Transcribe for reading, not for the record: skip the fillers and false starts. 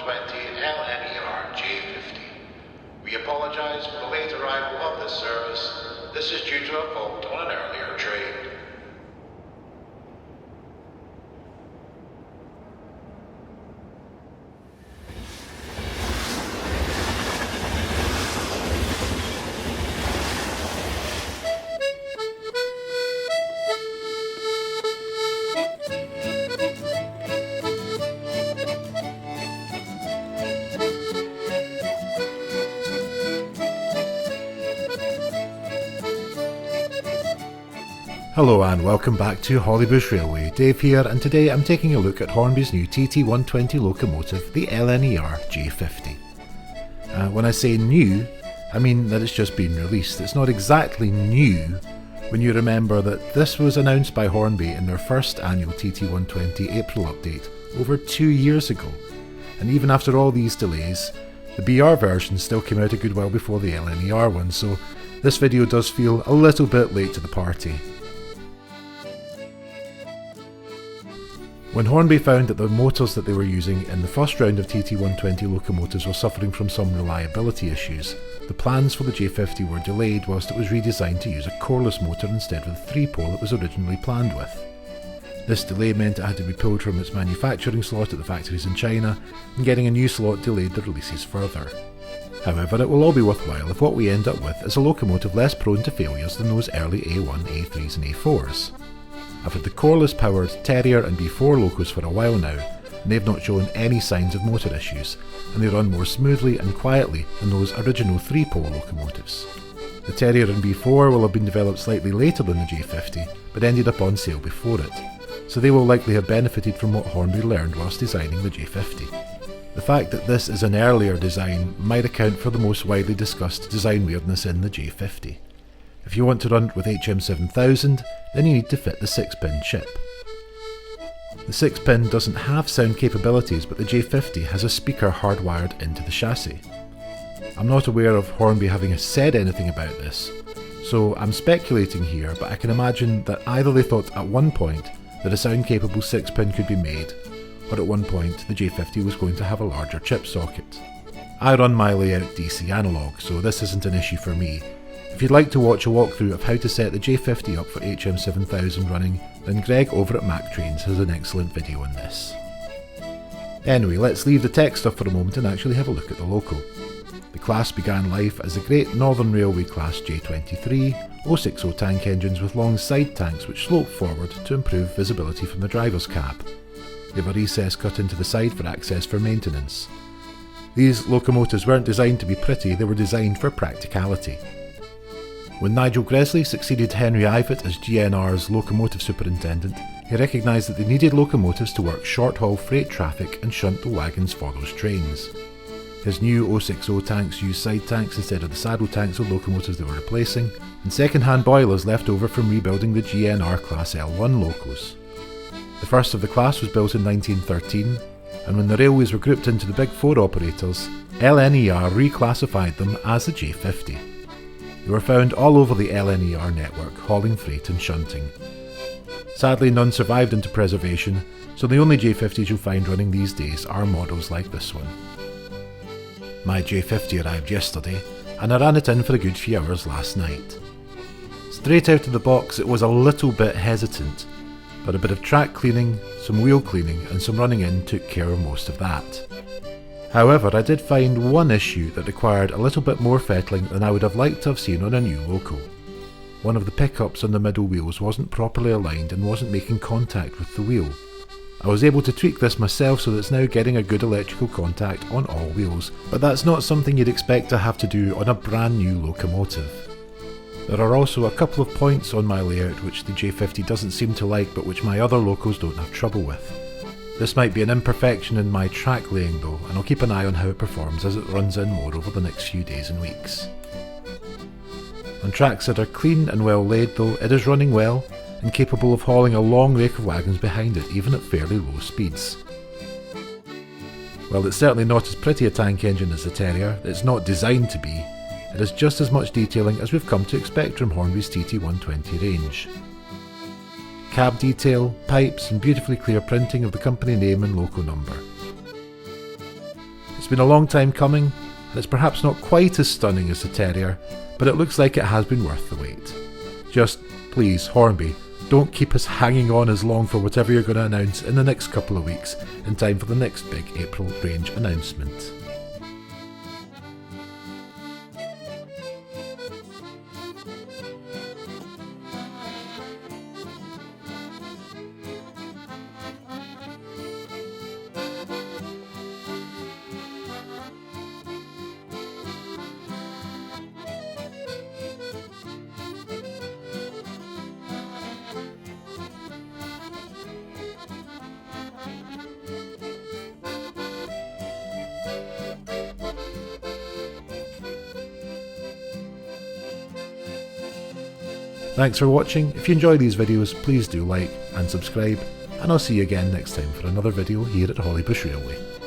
TT120 LNER J50. We apologise for the late arrival of this service. This is due to a fault on an earlier train. Hello and welcome back to Hollybush Railway. Dave here, and today I'm taking a look at Hornby's new TT120 locomotive, the LNER J50. When I say new, I mean that it's just been released. It's not exactly new when you remember that this was announced by Hornby in their first annual TT120 April update over 2 years ago. And even after all these delays, the BR version still came out a good while before the LNER one, so this video does feel a little bit late to the party. When Hornby found that the motors that they were using in the first round of TT120 locomotives were suffering from some reliability issues, the plans for the J50 were delayed whilst it was redesigned to use a coreless motor instead of the 3-pole it was originally planned with. This delay meant it had to be pulled from its manufacturing slot at the factories in China, and getting a new slot delayed the releases further. However, it will all be worthwhile if what we end up with is a locomotive less prone to failures than those early A1, A3s and A4s. I've had the coreless powered Terrier and B4 locos for a while now, and they've not shown any signs of motor issues, and they run more smoothly and quietly than those original 3-pole locomotives. The Terrier and B4 will have been developed slightly later than the J50, but ended up on sale before it, so they will likely have benefited from what Hornby learned whilst designing the J50. The fact that this is an earlier design might account for the most widely discussed design weirdness in the J50. If you want to run it with HM7000, then you need to fit the 6-pin chip. The 6-pin doesn't have sound capabilities, but the J50 has a speaker hardwired into the chassis. I'm not aware of Hornby having said anything about this, so I'm speculating here, but I can imagine that either they thought at one point that a sound capable 6-pin could be made, or at one point the J50 was going to have a larger chip socket. I run my layout DC analog, so this isn't an issue for me. If you'd like to watch a walkthrough of how to set the J50 up for HM7000 running, then Greg over at Mac Trains has an excellent video on this. Anyway, let's leave the tech stuff for a moment and actually have a look at the loco. The class began life as the Great Northern Railway Class J23, 060 tank engines with long side tanks which slope forward to improve visibility from the driver's cab. They have a recess cut into the side for access for maintenance. These locomotives weren't designed to be pretty, they were designed for practicality. When Nigel Gresley succeeded Henry Ivatt as GNR's locomotive superintendent, he recognised that they needed locomotives to work short-haul freight traffic and shunt the wagons for those trains. His new 060 tanks used side tanks instead of the saddle tanks of locomotives they were replacing, and second-hand boilers left over from rebuilding the GNR Class L1 locos. The first of the class was built in 1913, and when the railways were grouped into the Big Four operators, LNER reclassified them as the J50. They were found all over the LNER network, hauling freight and shunting. Sadly, none survived into preservation, so the only J50s you'll find running these days are models like this one. My J50 arrived yesterday, and I ran it in for a good few hours last night. Straight out of the box it was a little bit hesitant, but a bit of track cleaning, some wheel cleaning and some running in took care of most of that. However, I did find one issue that required a little bit more fettling than I would have liked to have seen on a new loco. One of the pickups on the middle wheels wasn't properly aligned and wasn't making contact with the wheel. I was able to tweak this myself so that it's now getting a good electrical contact on all wheels, but that's not something you'd expect to have to do on a brand new locomotive. There are also a couple of points on my layout which the J50 doesn't seem to like but which my other locos don't have trouble with. This might be an imperfection in my track laying though, and I'll keep an eye on how it performs as it runs in more over the next few days and weeks. On tracks that are clean and well laid though, it is running well and capable of hauling a long rake of wagons behind it even at fairly low speeds. While it's certainly not as pretty a tank engine as the Terrier, it's not designed to be, it has just as much detailing as we've come to expect from Hornby's TT120 range. Cab detail, pipes and beautifully clear printing of the company name and loco number. been a long time coming, and it's perhaps not quite as stunning as the Terrier, but it looks like it has been worth the wait. Just, please, Hornby, don't keep us hanging on as long for whatever you're going to announce in the next couple of weeks, in time for the next big April range announcement. Thanks for watching. If you enjoy these videos, please do like and subscribe, and I'll see you again next time for another video here at Hollybush Railway.